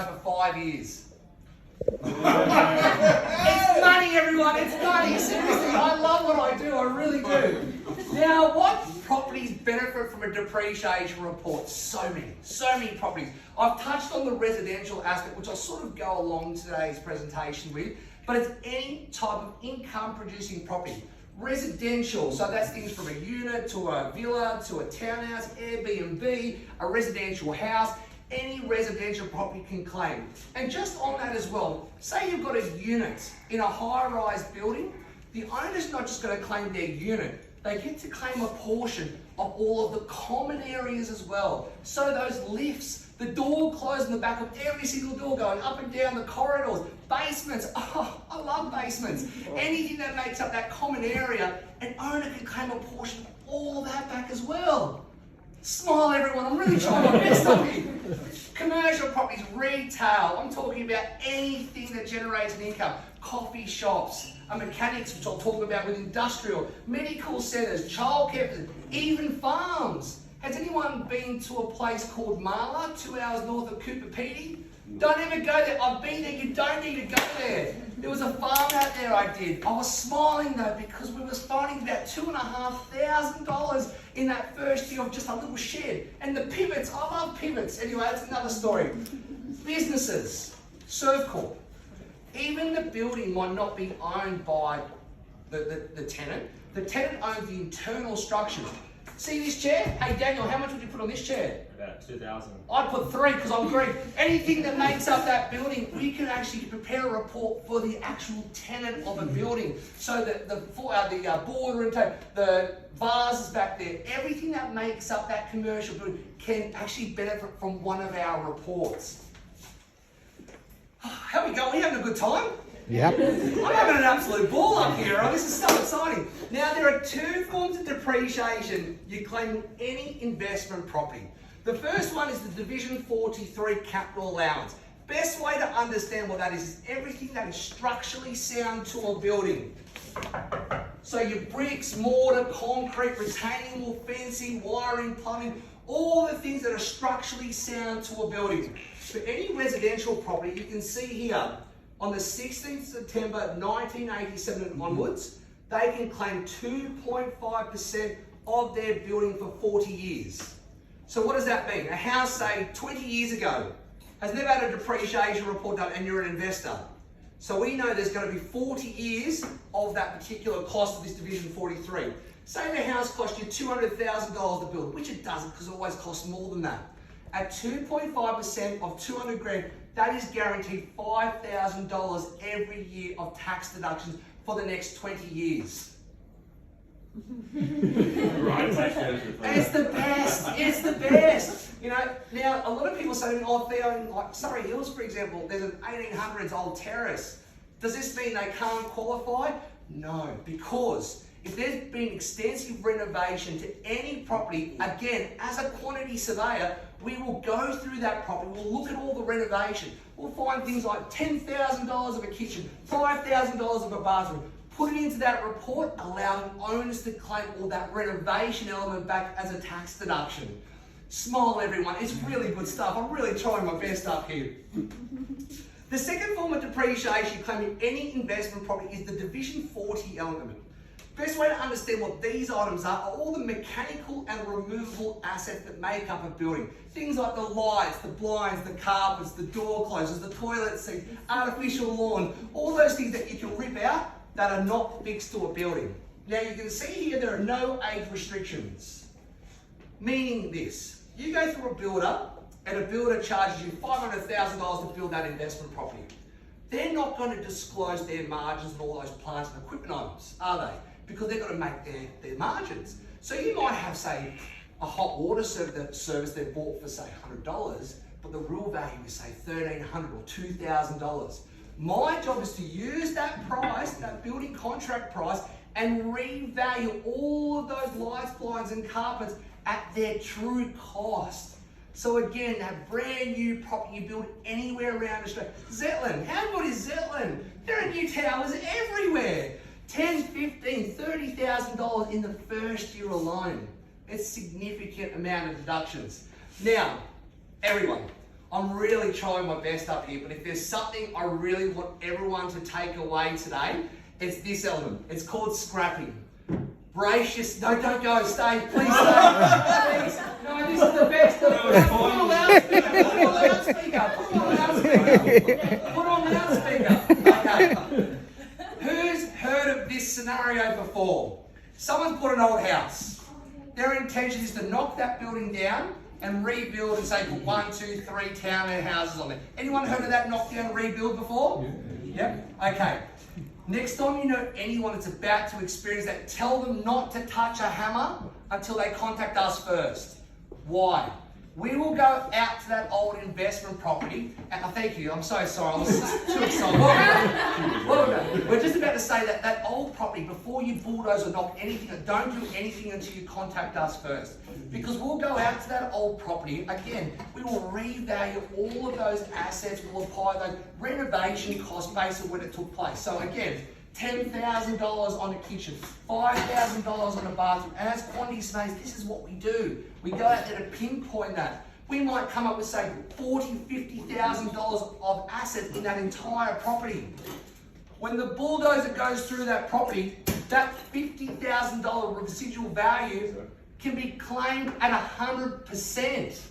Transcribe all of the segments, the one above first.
for 5 years. It's money, everyone, it's money. Seriously, I love what I do, I really do. Now, what properties benefit from a depreciation report? So many properties. I've touched on the residential aspect, which I'll sort of go along today's presentation with, but it's any type of income producing property. Residential, so that's things from a unit to a villa to a townhouse, Airbnb, a residential house. Any residential property can claim. And just on that as well, say you've got a unit in a high-rise building, the owner's not just going to claim their unit, they get to claim a portion of all of the common areas as well. So those lifts, the door closed in the back of every single door going up and down the corridors, basements, oh, I love basements. Anything that makes up that common area, an owner can claim a portion of all that back as well. Smile, everyone, I'm really trying my best up here. Commercial properties, retail, I'm talking about anything that generates an income. Coffee shops, mechanics, which I'll talk about with industrial, medical centres, childcare, even farms. Has anyone been to a place called Marla, 2 hours north of Cooper Pedy? Don't ever go there. I've been there, you don't need to go there. There was a farm out there I did. I was smiling though because we was finding about $2,500 in that first year of just a little shed. And the pivots, I love pivots. Anyway, that's another story. Businesses, Servcorp. Even the building might not be owned by the tenant. The tenant owns the internal structures. See this chair? Hey Daniel, how much would you put on this chair? About 2,000. I'd put 3 because I'm green. Anything that makes up that building, we can actually prepare a report for the actual tenant of a building. So that the border and the vases back there, everything that makes up that commercial building can actually benefit from one of our reports. How we going? We having a good time? Yep. I'm having an absolute ball up here. This is so exciting. Now, there are 2 forms of depreciation you claim in any investment property. The first one is the Division 43 capital allowance. Best way to understand what that is everything that is structurally sound to a building. So your bricks, mortar, concrete, retaining wall, fencing, wiring, plumbing, all the things that are structurally sound to a building. For any residential property, you can see here, on the 16th September 1987 and onwards, they can claim 2.5% of their building for 40 years. So what does that mean? A house, say, 20 years ago, has never had a depreciation report done and you're an investor. So we know there's going to be 40 years of that particular cost of this Division 43. Say the house cost you $200,000 to build, which it doesn't because it always costs more than that. At 2.5% of 200 grand, that is guaranteed $5,000 every year of tax deductions for the next 20 years. Right, it's the best, it's the best. You know, now a lot of people say, oh, Theo, like Surrey Hills, for example, there's an 1800s old terrace. Does this mean they can't qualify? No, because if there's been extensive renovation to any property, again, as a quantity surveyor, we will go through that property, we'll look at all the renovation. We'll find things like $10,000 of a kitchen, $5,000 of a bathroom. Put it into that report, allowing owners to claim all that renovation element back as a tax deduction. Smile, everyone, it's really good stuff. I'm really trying my best up here. The second form of depreciation claiming any investment property is the Division 40 element. Best way to understand what these items are all the mechanical and removable assets that make up a building. Things like the lights, the blinds, the carpets, the door closers, the toilet seat, artificial lawn, all those things that you can rip out that are not fixed to a building. Now you can see here there are no age restrictions. Meaning this, you go through a builder and a builder charges you $500,000 to build that investment property. They're not going to disclose their margins and all those plants and equipment items, are they? Because they've got to make their margins. So you might have, say, a hot water service they've bought for, say, $100, but the real value is, say, $1,300 or $2,000. My job is to use that price, that building contract price, and revalue all of those lights, blinds, and carpets at their true cost. So again, that brand new property you build anywhere around Australia. Zetland, how good is Zetland? There are new towers everywhere. $10,000, $15,000, $30,000 in the first year alone. It's a significant amount of deductions. Now, everyone, I'm really trying my best up here, but if there's something I really want everyone to take away today, it's this element. It's called scrapping. Brace your... No, don't go. Stay. Please stay. Please. No, this is the best. Put on loudspeaker. Put on loudspeaker. Put on loudspeaker. Put on loudspeaker. Okay. Who's heard of this scenario before? Someone's bought an old house. Their intention is to knock that building down and rebuild and say put 1, 2, 3 townhouses on it. Anyone heard of that knock down and rebuild before? Yep. Okay. Next time you know anyone that's about to experience that, tell them not to touch a hammer until they contact us first. Why? We will go out to that old investment property, and thank you, I'm so sorry, I was too excited. Well done. We're just about to say that that old property, before you bulldoze or knock anything, don't do anything until you contact us first. Because we'll go out to that old property, again, we will revalue all of those assets, we'll apply those renovation costs based on when it took place. So again, $10,000 on a kitchen, $5,000 on a bathroom, and as quantity surveys, this is what we do. We go out there to pinpoint that. We might come up with, say, $40,000, $50,000 of assets in that entire property. When the bulldozer goes through that property, that $50,000 residual value can be claimed at 100%.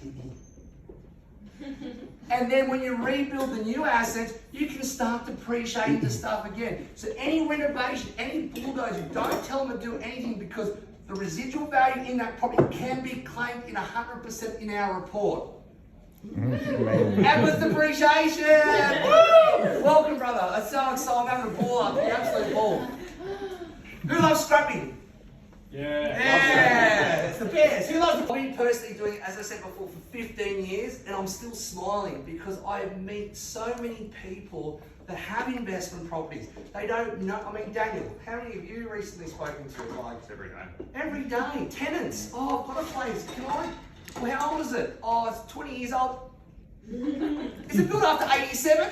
And then when you rebuild the new assets, you can start depreciating the stuff again. So any renovation, any bulldozer, don't tell them to do anything because the residual value in that property can be claimed in 100% in our report. And with depreciation! Woo! Welcome, brother. That's so exciting. I'm having a ball up here, absolute ball. Who loves scrapping? Yeah, it's the best. Who loves? I've been personally doing it, as I said before, for 15 years, and I'm still smiling because I meet so many people that have investment properties. They don't know. I mean, Daniel, how many of you recently spoken to? Like Every day. every day. Tenants. Oh, I've got a place. Can I? Well, how old is it? Oh, it's 20 years old. Is it built after 87?